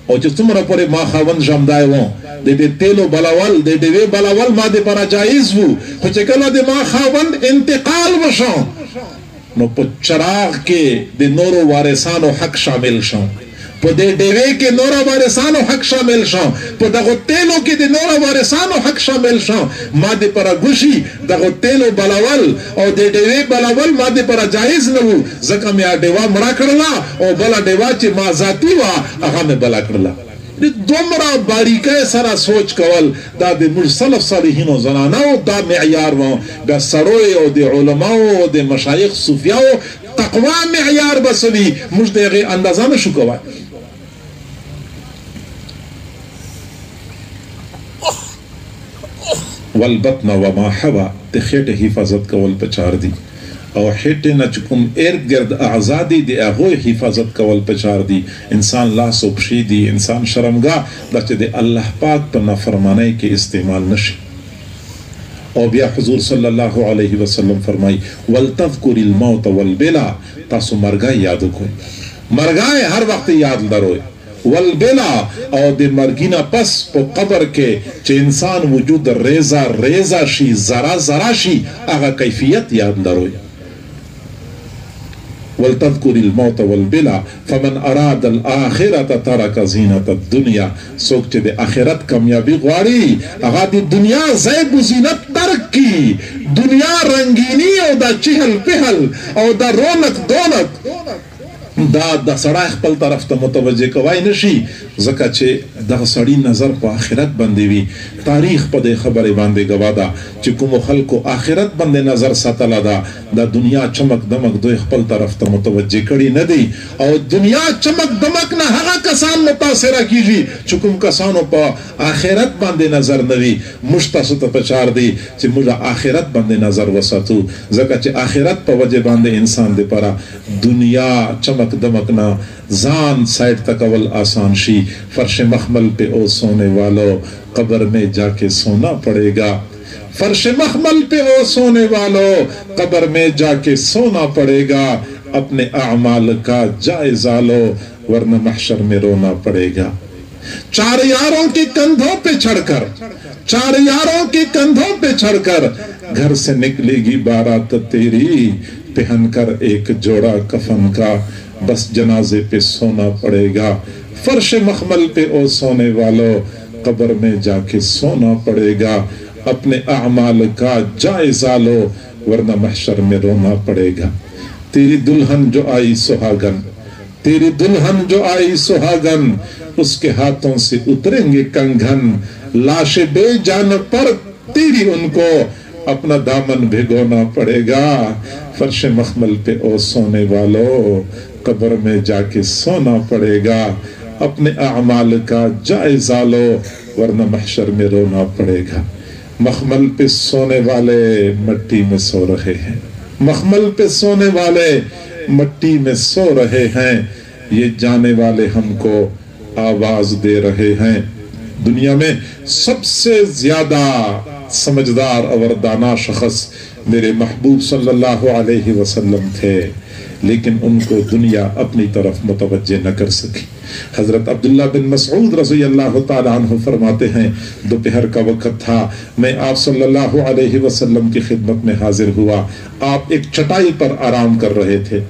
او چې څومره پورې ما خاوند ژمدای و د دې تیلو بلول د ډیوې بلول ما دپاره جایز وو خو چې کله د ما خاوند انتقال وشو نو په چراغ کې د نورو وارثانو حق شامل شو په دې ډیوې کې نورو وارثانو حق شامل شو په دغه تیلو کې د نورو وارثانو حق شامل شو ما دې پر غوشي دغه تیلو بلول او د ډیوې بلول ما دې پر جایز نه وو ځکه مې ډیوه مړه کړله او بل ډیوه چې ما ذاتی وا هغه مې بل کړله دومره باریکۍ سره سوچ کول دا د موږ سلف صالحینو زنانو دا معیار و د سړیو او د علماو او د مشایخ صوفیاو تقوا معیار بسوي موږ دغه اندازه نشو کولی والبطن وما حوا تے خیٹ حفاظت کول پچار دی او خیٹ نہ چکم ارد گرد اعزادی دی اغوی حفاظت کول پچار دی انسان لا سوپشی دی انسان شرمگاہ دا چے دے اللہ پاک پر نافرمانے کے استعمال نشی. او بیا حضور صلی اللہ علیہ وسلم فرمائی وَلْتَذْكُرِ الْمَوْتَ وَالْبِلَا تاسو مرگائی یادو کوئی مرگائی ہر وقت یاد لروئی والبلا او دے مرگینا پس پو قبر کے چے انسان وجود ریزہ ریزہ شی ذرا ذرا شی آغا کیفیت یاد لروئی. وَلْتَذْكُرِ الْمَوْتَ وَالْبِلَا فَمَنْ أَرَادَ الْآخِرَةَ تَرَكَ زِينَةَ الدُّنْيَا سوک چے دے آخرت کامیابی غواری اگا دی دنیا زیب و زینت ترک کی دنیا رنگینی او دا چہل پہل او دا رونق دولت دا سڑا اخپل طرف تا متوجہ کوائی نشی زکا چھے دا سڑی نظر پا آخرت بندی وی تاریخ پا دے خبر باندے گوادا چھے کمو خلقو آخرت بندے نظر ساتلا دا دنیا چمک دمک دو اخپل طرف تا متوجہ کری ندی او دنیا چمک دمک نا ہگا کسان متاثرہ کیجی چکم کسانو پا آخرت بندے نظر نوی مشتا ستا پچار دی چھے مجھا آخرت بندے نظر وساتو زکا چھے آخرت پا وجہ باندے انسان دے پارا دنیا چمک دمکنا زان سائٹ تکول آسان شی فرش مخمل پہ او سونے والو قبر میں جا کے سونا پڑے گا فرش مخمل پہ او سونے والو قبر میں جا کے سونا پڑے گا اپنے اعمال کا جائزہ لو ورنہ محشر میں رونا پڑے گا. چار یاروں کے کندھوں پہ چڑھ کر چار یاروں کے کندھوں پہ چڑھ کر گھر سے نکلے گی بارات تیری پہن کر ایک جوڑا کفن کا بس جنازے پہ سونا پڑے گا. فرش مخمل پہ او سونے والو قبر میں جا کے سونا پڑے گا اپنے اعمال کا جائزہ لو ورنہ محشر میں رونا پڑے گا. تیری دلہن جو آئی سہاگن تیری دلہن جو آئی سہاگن اس کے ہاتھوں سے اتریں گے کنگھن لاش بے جان پر تیری ان کو اپنا دامن بھگونا پڑے گا. فرش مخمل پہ او سونے والو قبر میں جا کے سونا پڑے گا اپنے اعمال کا جائزہ لو ورنہ محشر میں رونا پڑے گا. مخمل پہ سونے والے مٹی میں سو رہے ہیں مخمل پہ سونے والے مٹی میں سو رہے ہیں یہ جانے والے ہم کو آواز دے رہے ہیں. دنیا میں سب سے زیادہ سمجھدار اور دانا شخص میرے محبوب صلی اللہ علیہ وسلم تھے لیکن ان کو دنیا اپنی طرف متوجہ نہ کر سکی. حضرت عبداللہ بن مسعود رضی اللہ تعالیٰ عنہ فرماتے ہیں دوپہر کا وقت تھا میں آپ صلی اللہ علیہ وسلم کی خدمت میں حاضر ہوا. آپ ایک چٹائی پر آرام کر رہے تھے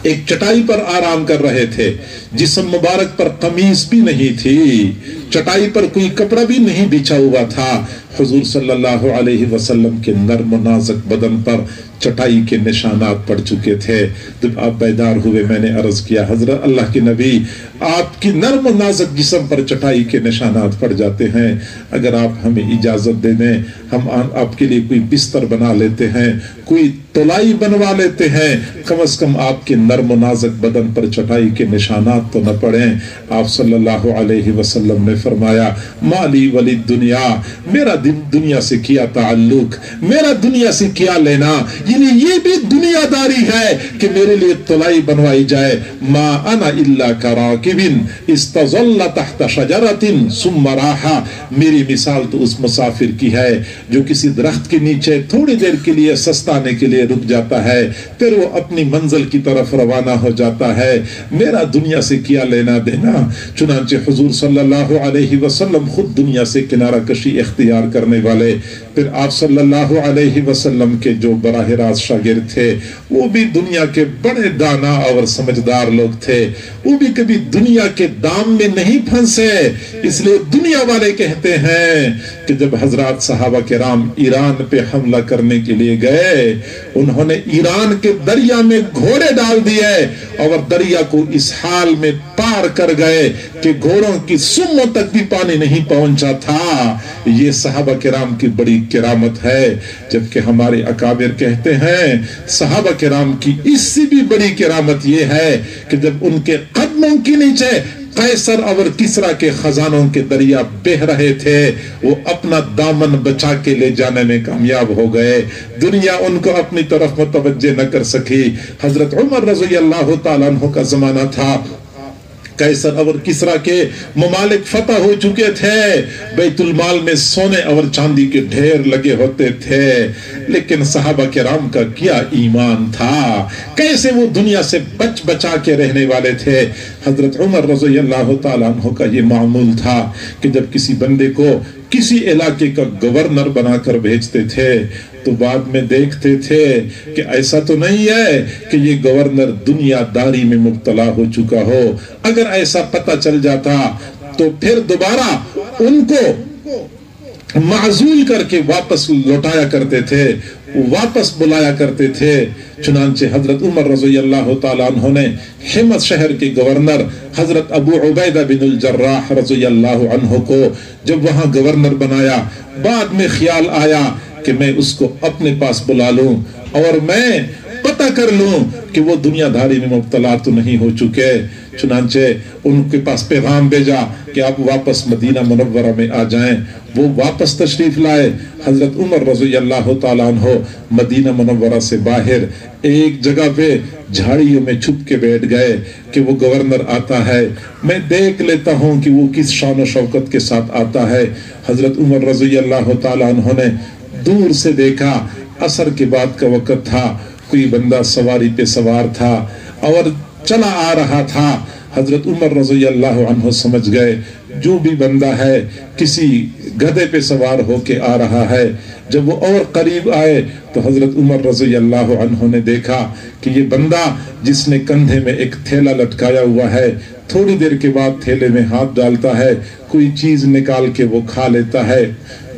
ایک چٹائی پر آرام کر رہے تھے جسم مبارک پر قمیص بھی نہیں تھی چٹائی پر کوئی کپڑا بھی نہیں بچھا ہوا تھا. حضور صلی اللہ علیہ وسلم کے نرم و نازک بدن پر چٹائی کے نشانات پڑ چکے تھے. جب آپ بیدار ہوئے میں نے عرض کیا حضرت اللہ کے نبی آپ کی نرم و نازک جسم پر چٹائی کے نشانات پڑ جاتے ہیں اگر آپ ہمیں اجازت دے دیں ہم آپ کے لیے کوئی بستر بنا لیتے ہیں کوئی تولائی بنوا لیتے ہیں کم از کم آپ کے نرم و نازک بدن پر چٹائی کے نشانات تو نہ پڑیں. آپ صلی اللہ علیہ وسلم نے فرمایا مالی ولی دنیا میرا دنیا سے کیا تعلق میرا دنیا سے کیا لینا یعنی یہ بھی دنیا داری ہے کہ میرے لیے تولائی بنوائی جائے. ما انا الا کراکب استظل تحت شجرۃ ثم راح میری مثال تو اس مسافر کی ہے جو کسی درخت کے نیچے تھوڑی دیر کے لیے سستانے کے لیے رک جاتا ہے پھر وہ اپنی منزل کی طرف روانہ ہو جاتا ہے. میرا دنیا سے کیا لینا دینا. چنانچہ حضور صلی اللہ علیہ وسلم خود دنیا سے کنارہ کشی اختیار کرنے والے. پھر آپ صلی اللہ علیہ وسلم کے جو براہ راست شاگرد تھے وہ بھی دنیا کے بڑے دانا اور سمجھدار لوگ تھے وہ بھی کبھی دنیا کے دام میں نہیں پھنسے. اس لیے دنیا والے کہتے ہیں کہ جب حضرات صحابہ کرام ایران پہ حملہ کرنے کے لیے گئے انہوں نے ایران کے دریا میں گھوڑے ڈال دیے اور دریا کو اس حال میں پار کر گئے کہ گھوڑوں کی سموں تک بھی پانی نہیں پہنچا تھا. یہ صحابہ کرام کی بڑی کرامت ہے جبکہ ہمارے اکابر کہتے ہیں صحابہ کرام کی اس سے بھی بڑی کرامت یہ ہے کہ جب ان کے قدموں کے نیچے قیصر اور کسرا کے خزانوں کے دریا بہہ رہے تھے، وہ اپنا دامن بچا کے لے جانے میں کامیاب ہو گئے، دنیا ان کو اپنی طرف متوجہ نہ کر سکی۔ حضرت عمر رضی اللہ تعالیٰ عنہ کا زمانہ تھا، قیصر اور کسرا کے ممالک فتح ہو چکے تھے، بیت المال میں سونے اور چاندی کے ڈھیر لگے ہوتے تھے، لیکن صحابہ کرام کا کیا ایمان تھا، کیسے وہ دنیا سے بچا کے رہنے والے تھے۔ حضرت عمر رضی اللہ تعالیٰ عنہ کا یہ معمول تھا کہ جب کسی بندے کو کسی علاقے کا گورنر بنا کر بھیجتے تھے تو بعد میں دیکھتے تھے کہ ایسا تو نہیں ہے کہ یہ گورنر دنیا داری میں مبتلا ہو چکا ہو، اگر ایسا پتہ چل جاتا تو پھر دوبارہ ان کو معزول کر کے واپس لوٹایا کرتے تھے، واپس بلایا کرتے تھے۔ چنانچہ حضرت عمر رضی اللہ تعالیٰ عنہ نے حمص شہر کے گورنر حضرت ابو عبیدہ بن الجراح رضی اللہ عنہ کو جب وہاں گورنر بنایا، بعد میں خیال آیا کہ میں اس کو اپنے پاس بلا لوں اور میں پتہ کر لوں کہ وہ دنیا داری میں مبتلا تو نہیں ہو چکے۔ چنانچہ ان کے پاس پیغام بھیجا کہ آپ واپس مدینہ منورہ میں آ جائیں۔ وہ واپس تشریف لائے۔ حضرت عمر رضی اللہ تعالیٰ عنہ مدینہ منورہ سے باہر ایک جگہ پہ جھاڑیوں میں چھپ کے بیٹھ گئے کہ وہ گورنر آتا ہے، میں دیکھ لیتا ہوں کہ وہ کس شان و شوکت کے ساتھ آتا ہے۔ حضرت عمر رضی اللہ تعالیٰ عنہ نے دور سے دیکھا، عصر کے بعد کا وقت تھا، کوئی بندہ سواری پہ سوار تھا اور چلا آ رہا تھا۔ حضرت عمر رضی اللہ عنہ سمجھ گئے جو بھی بندہ ہے کسی گدھے پہ سوار ہو کے آ رہا ہے۔ جب وہ اور قریب آئے تو حضرت عمر رضی اللہ عنہ نے دیکھا کہ یہ بندہ جس نے کندھے میں ایک تھیلا لٹکایا ہوا ہے، تھوڑی دیر کے بعد تھیلے میں ہاتھ ڈالتا ہے، کوئی چیز نکال کے وہ کھا لیتا ہے،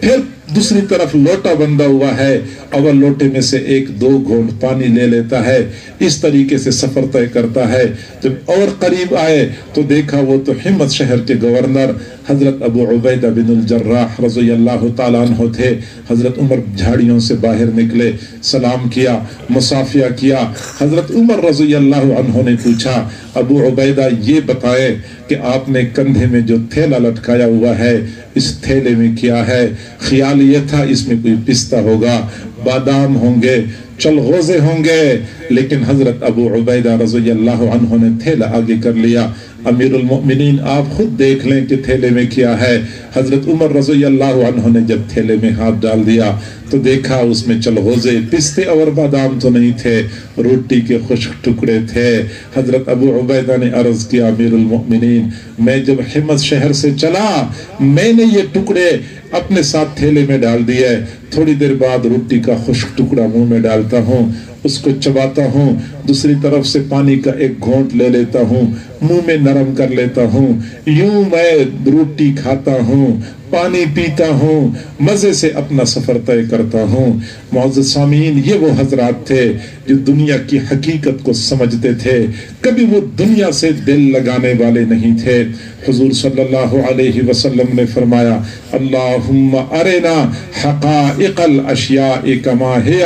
پھر دوسری طرف لوٹا بندہ ہوا ہے اور لوٹے میں سے ایک دو گھونٹ پانی لے لیتا ہے، اس طریقے سے سفر طے کرتا ہے۔ جب اور قریب آئے تو دیکھا وہ تو حمص شہر کے گورنر حضرت ابو عبیدہ بن الجراح رضی اللہ تعالیٰ عنہ تھے۔ حضرت عمر جھاڑیوں سے باہر نکلے، سلام کیا، مصافحہ کیا۔ حضرت عمر رضی اللہ عنہ نے پوچھا، ابو عبیدہ یہ بتائے کہ آپ نے کندھے میں جو تھیلا لٹکایا ہوا ہے اس تھیلے میں کیا ہے؟ خیال یہ تھا اس میں کوئی پستہ ہوگا، بادام ہوں گے، چلغوزے ہوں گے، لیکن حضرت ابو عبیدہ رضی اللہ عنہ نے تھیلا آگے کر لیا۔ امیر المؤمنین آپ خود دیکھ لیں کہ تھیلے میں کیا ہے۔ حضرت عمر رضی اللہ عنہ نے جب تھیلے میں ہاتھ ڈال دیا تو دیکھا اس میں چلغوزے، پستے اور بادام تو نہیں تھے، روٹی کے خشک ٹکڑے تھے۔ حضرت ابو عبیدہ نے عرض کیا، امیر المؤمنین میں جب حمص شہر سے چلا میں نے یہ ٹکڑے اپنے ساتھ تھیلے میں ڈال دیے، تھوڑی دیر بعد روٹی کا خشک ٹکڑا منہ میں ڈالتا ہوں، اس کو چباتا ہوں، دوسری طرف سے پانی کا ایک گھونٹ لے لیتا ہوں، منہ میں نرم کر لیتا ہوں، یوں میں روٹی کھاتا ہوں، پانی پیتا ہوں، مزے سے اپنا سفر طے کرتا ہوں۔ معزز سامعین، یہ وہ حضرات تھے جو دنیا کی حقیقت کو سمجھتے تھے، کبھی وہ دنیا سے دل لگانے والے نہیں تھے۔ حضور صلی اللہ علیہ وسلم نے فرمایا، اللہم ارنا حقائق الاشیاء کما ہی،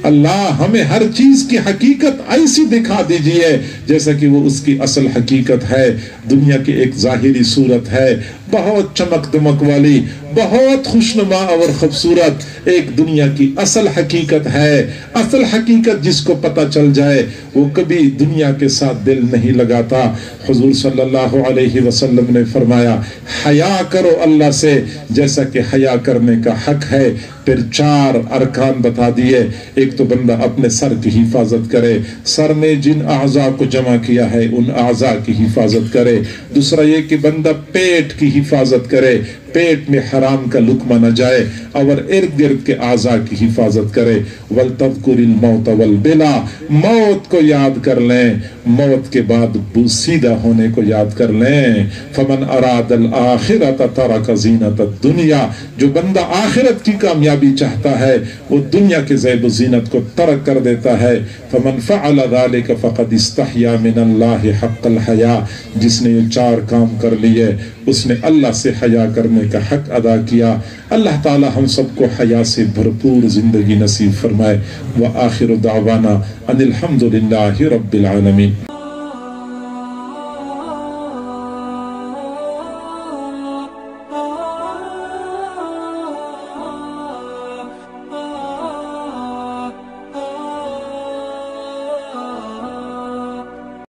اللہ ہمیں ہر چیز کی حقیقت ایسی دکھا دیجئے جیسا کہ وہ اس کی اصل حقیقت ہے۔ دنیا کی ایک ظاہری صورت ہے، بہت چمک دمک والی، بہت خوشنما اور خوبصورت، ایک دنیا کی اصل حقیقت ہے۔ اصل حقیقت جس کو پتہ چل جائے وہ کبھی دنیا کے ساتھ دل نہیں لگاتا۔ حضور صلی اللہ علیہ وسلم نے فرمایا، حیا کرو اللہ سے جیسا کہ حیا کرنے کا حق ہے۔ پھر 4 ارکان بتا دیے، ایک تو بندہ اپنے سر کی حفاظت کرے، سر نے جن اعضاء کو جمع کیا ہے ان اعضاء کی حفاظت کرے۔ دوسرا یہ کہ بندہ پیٹ کی حفاظت کرے، پیٹ میں حرام کا لقمہ نہ جائے، اور ارد گرد کے اعضاء کی حفاظت کرے۔ وَلْتَذْكُرِ الْمَوْتَ وَالْبِلَا، موت کو یاد کر لیں، موت کے بعد بوسیدہ ہونے کو یاد کر لیں۔ فَمَنْ أَرَادَ الْآخِرَةَ تَرَكَ زِينَةَ الدُّنْيَا، جو بندہ آخرت کی کامیابی چاہتا ہے وہ دنیا کے زیب و زینت کو ترک کر دیتا ہے۔ فَمَنْ فَعَلَ ذَلِكَ فَقَدْ اسْتَحْيَا مِنَ اللَّهِ حَقَّ الْحَيَاءِ، جس نے یہ 4 کام کر لیے اس نے اللہ سے حیا کرنے کا حق ادا کیا۔ اللہ تعالی ہم سب کو حیا سے بھرپور زندگی نصیب فرمائے۔ وآخر دعوانا ان الحمد للہ رب العالمین۔